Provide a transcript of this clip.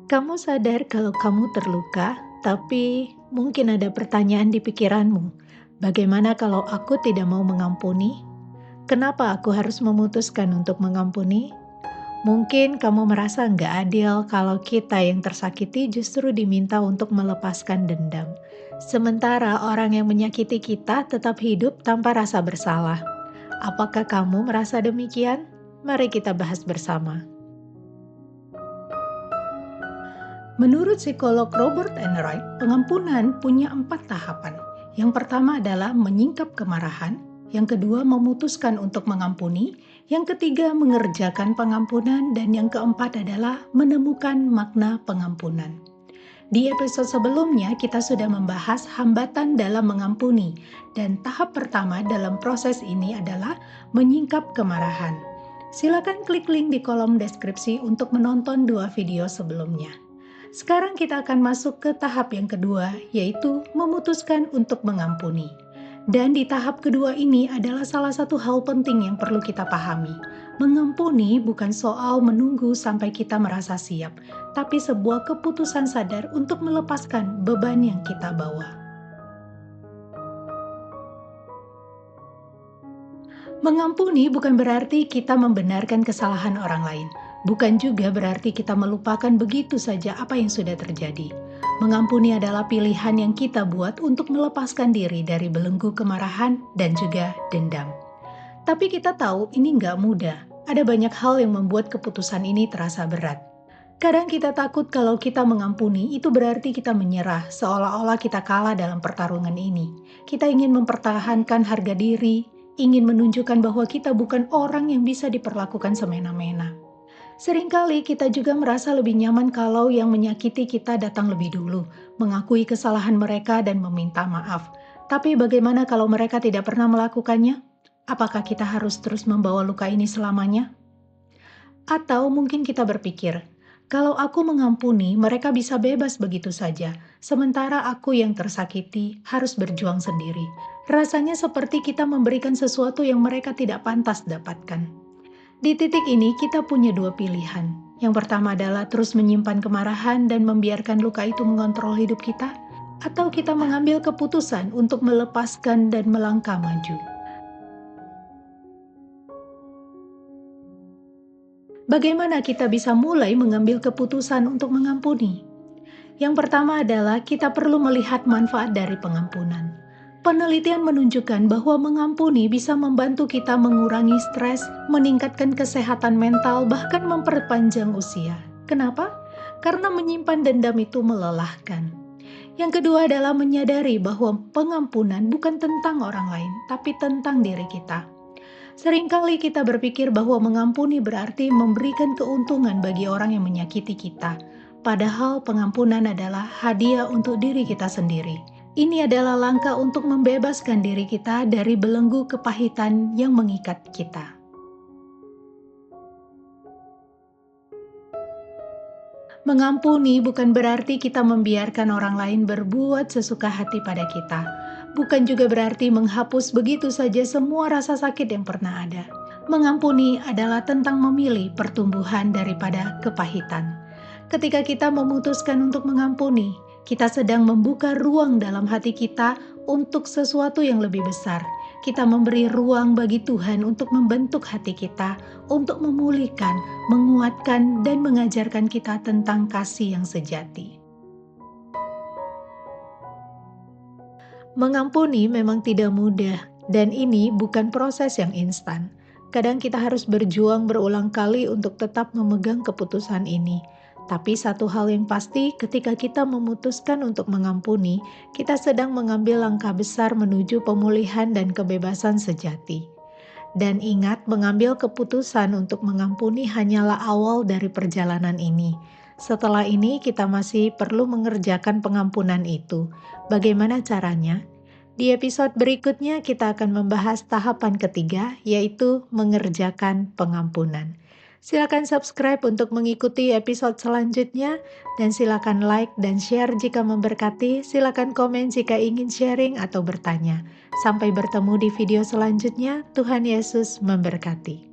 Kamu sadar kalau kamu terluka, tapi mungkin ada pertanyaan di pikiranmu. Bagaimana kalau aku tidak mau mengampuni? Kenapa aku harus memutuskan untuk mengampuni? Mungkin kamu merasa nggak adil kalau kita yang tersakiti justru diminta untuk melepaskan dendam. Sementara orang yang menyakiti kita tetap hidup tanpa rasa bersalah. Apakah kamu merasa demikian? Mari kita bahas bersama. Menurut psikolog Robert Enright, pengampunan punya 4 tahapan. Yang pertama adalah menyingkap kemarahan, yang kedua memutuskan untuk mengampuni, yang ketiga mengerjakan pengampunan, dan yang keempat adalah menemukan makna pengampunan. Di episode sebelumnya kita sudah membahas hambatan dalam mengampuni, dan tahap pertama dalam proses ini adalah menyingkap kemarahan. Silakan klik link di kolom deskripsi untuk menonton 2 video sebelumnya. Sekarang kita akan masuk ke tahap yang kedua, yaitu memutuskan untuk mengampuni. Dan di tahap kedua ini adalah salah satu hal penting yang perlu kita pahami. Mengampuni bukan soal menunggu sampai kita merasa siap, tapi sebuah keputusan sadar untuk melepaskan beban yang kita bawa. Mengampuni bukan berarti kita membenarkan kesalahan orang lain. Bukan juga berarti kita melupakan begitu saja apa yang sudah terjadi. Mengampuni adalah pilihan yang kita buat untuk melepaskan diri dari belenggu kemarahan dan juga dendam. Tapi kita tahu ini nggak mudah. Ada banyak hal yang membuat keputusan ini terasa berat. Kadang kita takut kalau kita mengampuni itu berarti kita menyerah, seolah-olah kita kalah dalam pertarungan ini. Kita ingin mempertahankan harga diri, ingin menunjukkan bahwa kita bukan orang yang bisa diperlakukan semena-mena. Seringkali kita juga merasa lebih nyaman kalau yang menyakiti kita datang lebih dulu, mengakui kesalahan mereka dan meminta maaf. Tapi bagaimana kalau mereka tidak pernah melakukannya? Apakah kita harus terus membawa luka ini selamanya? Atau mungkin kita berpikir, kalau aku mengampuni, mereka bisa bebas begitu saja, sementara aku yang tersakiti harus berjuang sendiri. Rasanya seperti kita memberikan sesuatu yang mereka tidak pantas dapatkan. Di titik ini kita punya 2 pilihan. Yang pertama adalah terus menyimpan kemarahan dan membiarkan luka itu mengontrol hidup kita, atau kita mengambil keputusan untuk melepaskan dan melangkah maju. Bagaimana kita bisa mulai mengambil keputusan untuk mengampuni? Yang pertama adalah kita perlu melihat manfaat dari pengampunan. Penelitian menunjukkan bahwa mengampuni bisa membantu kita mengurangi stres, meningkatkan kesehatan mental, bahkan memperpanjang usia. Kenapa? Karena menyimpan dendam itu melelahkan. Yang kedua adalah menyadari bahwa pengampunan bukan tentang orang lain, tapi tentang diri kita. Seringkali kita berpikir bahwa mengampuni berarti memberikan keuntungan bagi orang yang menyakiti kita. Padahal pengampunan adalah hadiah untuk diri kita sendiri. Ini adalah langkah untuk membebaskan diri kita dari belenggu kepahitan yang mengikat kita. Mengampuni bukan berarti kita membiarkan orang lain berbuat sesuka hati pada kita. Bukan juga berarti menghapus begitu saja semua rasa sakit yang pernah ada. Mengampuni adalah tentang memilih pertumbuhan daripada kepahitan. Ketika kita memutuskan untuk mengampuni, kita sedang membuka ruang dalam hati kita untuk sesuatu yang lebih besar. Kita memberi ruang bagi Tuhan untuk membentuk hati kita, untuk memulihkan, menguatkan, dan mengajarkan kita tentang kasih yang sejati. Mengampuni memang tidak mudah, dan ini bukan proses yang instan. Kadang kita harus berjuang berulang kali untuk tetap memegang keputusan ini. Tapi satu hal yang pasti, ketika kita memutuskan untuk mengampuni, kita sedang mengambil langkah besar menuju pemulihan dan kebebasan sejati. Dan ingat, mengambil keputusan untuk mengampuni hanyalah awal dari perjalanan ini. Setelah ini, kita masih perlu mengerjakan pengampunan itu. Bagaimana caranya? Di episode berikutnya, kita akan membahas tahapan ketiga, yaitu mengerjakan pengampunan. Silakan subscribe untuk mengikuti episode selanjutnya, dan silakan like dan share jika memberkati. Silakan komen jika ingin sharing atau bertanya. Sampai bertemu di video selanjutnya. Tuhan Yesus memberkati.